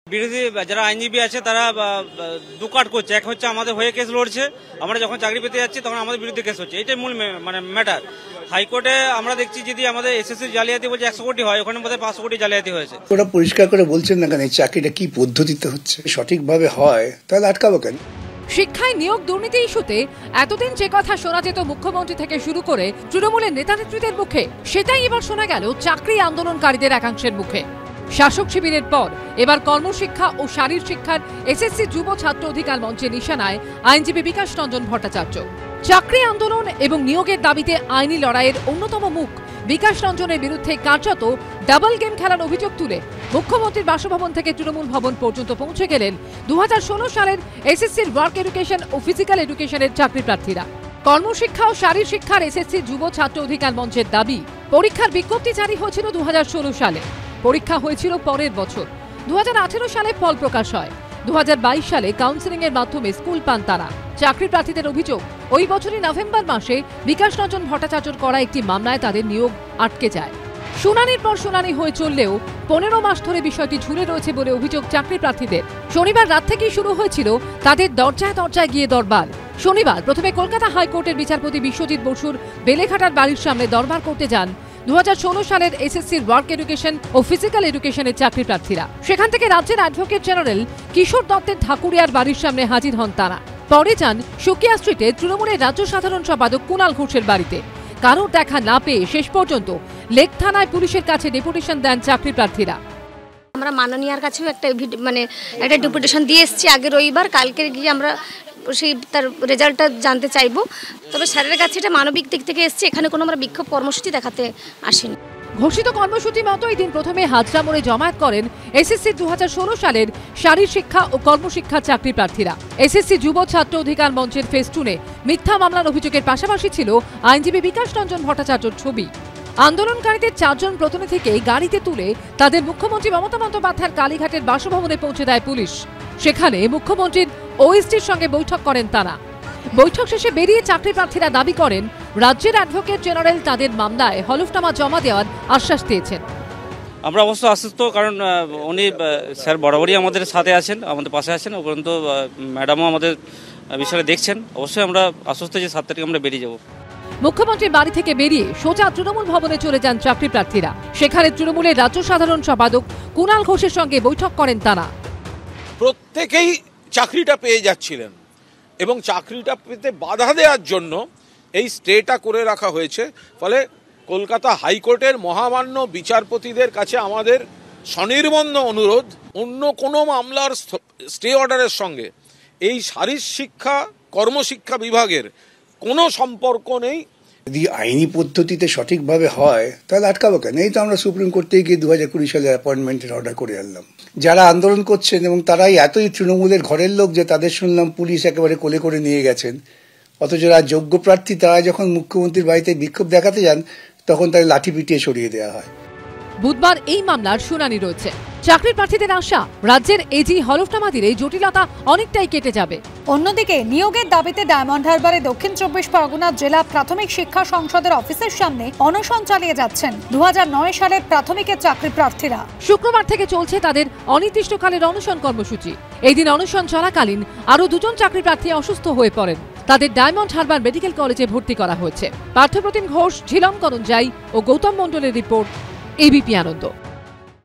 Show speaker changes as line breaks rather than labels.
বিরোধী যারা আইনজীবী আছে তারা দু কাট করছে। এক হচ্ছে আমাদের হয়ে কেস লড়ছে, আমরা যখন চাকরি পেতে যাচ্ছি তখন আমাদের বিরুদ্ধে কেস হচ্ছে। এটাই মূল ম্যাটার। হাইকোর্টে আমরা দেখছি যদি আমাদের এসএসসি জালিয়াতি বলছে 100 কোটি হয়, ওখানে বোধহয় 500 কোটি জালিয়াতি হয়েছে।
ওরা পরিষ্কার করে বলছেন না কেন চাকরিটা কি পদ্ধতিতে হচ্ছে, সঠিকভাবে হয় তাহলে আটকাবো কেন?
শিক্ষায় নিয়োগ দুর্নীতি ইস্যুতে এতদিন যে কথা শোনা যেত মুখ্যমন্ত্রী থেকে শুরু করে তৃণমূলের নেতা নেত্রীদের মুখে, সেটাই এবার শোনা গেল চাকরি আন্দোলনকারীদের একাংশের মুখে। শাসক শিবিরের পর এবার কর্মশিক্ষা ও শারীর শিক্ষার এসএসসি যুব ছাত্র অধিকার মঞ্চে নিশানায় আইনজীবী বিকাশ রঞ্জন ভট্টাচার্য। চাকরি আন্দোলন এবং নিয়োগের দাবিতে আইনি লড়াইয়ের অন্যতম মুখ বিকাশ রঞ্জনের বিরুদ্ধে কার্যত ডাবল গেম খেলার অভিযোগ তুলে মুখ্যমন্ত্রীর বাসভবন থেকে তৃণমূল ভবন পর্যন্ত পৌঁছে গেলেন 2016 সালের এসএসসির ওয়ার্ক এডুকেশন ও ফিজিক্যাল এডুকেশনের চাকরি প্রার্থীরা। কর্মশিক্ষা ও শারীর শিক্ষার এসএসসি যুব ছাত্র অধিকার মঞ্চের দাবি, পরীক্ষার বিজ্ঞপ্তি জারি হয়েছিল 2016 সালে, পরীক্ষা হয়েছিল পরের বছর। 2018 সালে ফল প্রকাশ হয়। 2022 সালে কাউন্সেলিং এর মাধ্যমে স্কুল পান তারা। চাকরি প্রার্থীদের অভিযোগ, ওই বছরই নভেম্বর মাসে বিকাশ রঞ্জন ভট্টাচার্যর করা একটি মামলায় তাদের নিয়োগ আটকে যায়। শুনানির পর শুনানি হয়ে চললেও 15 মাস ধরে বিষয়টি ঝুলে রয়েছে বলে অভিযোগ চাকরি প্রার্থীদের। শনিবার রাত থেকেই শুরু হয়েছিল তাদের দরজায় দরজায় গিয়ে দরবার। শনিবার প্রথমে কলকাতা হাইকোর্টের বিচারপতি বিশ্বজিৎ বসুর বেলেঘাটার বাড়ির সামনে দরবার করতে যান 2016 সালের এসএসসির ওয়ার্ক এডুকেশন ও ফিজিক্যাল এডুকেশনের চাকরি প্রার্থীরা। সেখান থেকে রাজ্যের অ্যাডভোকেট জেনারেল কিশোর দত্তের ঢাকুরিয়ার বাড়ির সামনে হাজির হন তারা। পরে যান সুকিয়া স্ট্রিটে তৃণমূলের রাজ্য সাধারণ সম্পাদক কুণাল ঘোষের বাড়িতে। কারোর দেখা না পেয়ে শেষ পর্যন্ত লেক থানায় পুলিশের কাছে ডেপুটেশন দেন চাকরি প্রার্থীরা।
আমরা মাননীয়ার কাছেও একটা ডেপুটেশন দিয়ে এসেছি আগে রবিবার। কালকে গিয়ে আমরা সেই তার রেজাল্টটা জানতে চাইবো। তবে স্যারের কাছে এটা মানবিক দিক থেকে এসেছি, এখানে কোনো আমরা বিক্ষোভ কর্মসূচি দেখাতে আসিনি।
ঘোষিত কর্মসূচি মতো এই দিন প্রথমে হাজরা মোড়ে জমায়েত করেন এসএসসি 2016 সালের শারীর শিক্ষা ও কর্মশিক্ষা চাকরি প্রার্থীরা। এসএসসি যুব ছাত্র অধিকার মঞ্চের ফেস্টুনে মিথ্যা মামলার অভিযোগের পাশাপাশি ছিল আইনজীবী বিকাশ রঞ্জন ভট্টাচার্যর ছবি। আন্দোলনকারীদের 4 জন প্রতিনিধিকে গাড়িতে তুলে তাদের মুখ্যমন্ত্রী মমতা বন্দ্যোপাধ্যায়ের কালীঘাটের বাসভবনে পৌঁছে দেয় পুলিশ। সেখানে মুখ্যমন্ত্রীর ওএসডির সঙ্গে বৈঠক করেন তারা। বৈঠক শেষে বেরিয়ে চাকরি প্রার্থীরা দাবি করেন রাজ্যের অ্যাডভোকেট জেনারেল তাদের মামলায় হলফনামা জমা দেওয়ার আশ্বাস দিয়েছেন।
আমরা অবশ্য আশ্বস্ত, কারণ উনি স্যার বরাবরই আমাদের সাথে আছেন, আমাদের পাশে আছেন, উপরন্ত ম্যাডামও আমাদের বিষয়ে দেখছেন। অবশ্যই আমরা আশ্বস্ত যে 7 তারিখে আমরা বেরিয়ে যাব।
মুখ্যমন্ত্রীর বাড়ি থেকে বেরিয়ে সোজা তৃণমূল ভবনে চলে যান চাকরি প্রার্থীরা। সেখানে তৃণমূলের রাজ্য সাধারণ সম্পাদক কুণাল ঘোষের সঙ্গে বৈঠক করেন তারা।
প্রত্যেকেই চাকরিটা পেয়ে যাচ্ছিলেন এবং চাকরিটা পেতে বাধা দেওয়ার জন্য এই স্টেটা করে রাখা হয়েছে। ফলে কলকাতা হাইকোর্টের মহামান্য বিচারপতিদের কাছে আমাদের স্বনির্বন্ধ অনুরোধ, অন্য কোনো মামলার স্টে অর্ডারের সঙ্গে এই শারীর শিক্ষা কর্মশিক্ষা বিভাগের কোনো সম্পর্ক নেই।
যদি আইনি পদ্ধতিতে সঠিকভাবে হয় তাহলে আটকাবো কেন? এই তো আমরা সুপ্রিম কোর্টে গিয়ে 2020 সালে অ্যাপয়েন্টমেন্টের অর্ডার করে আনলাম। যারা আন্দোলন করছেন এবং তারাই এতই তৃণমূলের ঘরের লোক যে তাদের শুনলাম পুলিশ একেবারে কোলে করে নিয়ে গেছেন, অথচ যারা যোগ্য প্রার্থী তারা যখন মুখ্যমন্ত্রীর বাড়িতে বিক্ষোভ দেখাতে যান তখন তাদের লাঠি পিটিয়ে সরিয়ে দেওয়া হয়।
বুধবার এই মামলার শুনানি রয়েছে। চাকরি প্রার্থীদের আশা, রাজ্যের এজি হলফনামা দিলে জটিলতা অনেকটাই কেটে যাবে।
অন্যদিকে নিয়োগের দাবিতে ডায়মন্ড হারবারে দক্ষিণ 24 পরগনা জেলা প্রাথমিক শিক্ষা সংসদের অফিসের সামনে অনশন চালিয়ে যাচ্ছেন 2009 সালের প্রাথমিকের চাকরি প্রার্থীরা।
শুক্রবার থেকে চলছে তাদের অনির্দিষ্টকালের অনশন কর্মসূচি। এই দিন অনশন চলাকালীন আরও 2 জন চাকরি প্রার্থী অসুস্থ হয়ে পড়েন। তাদের ডায়মন্ড হারবার মেডিকেল কলেজে ভর্তি করা হয়েছে। পার্থপ্রতিম ঘোষ, ঝিলম করঞ্জাই ও গৌতম মণ্ডলের রিপোর্ট, এবিপি আনন্দ।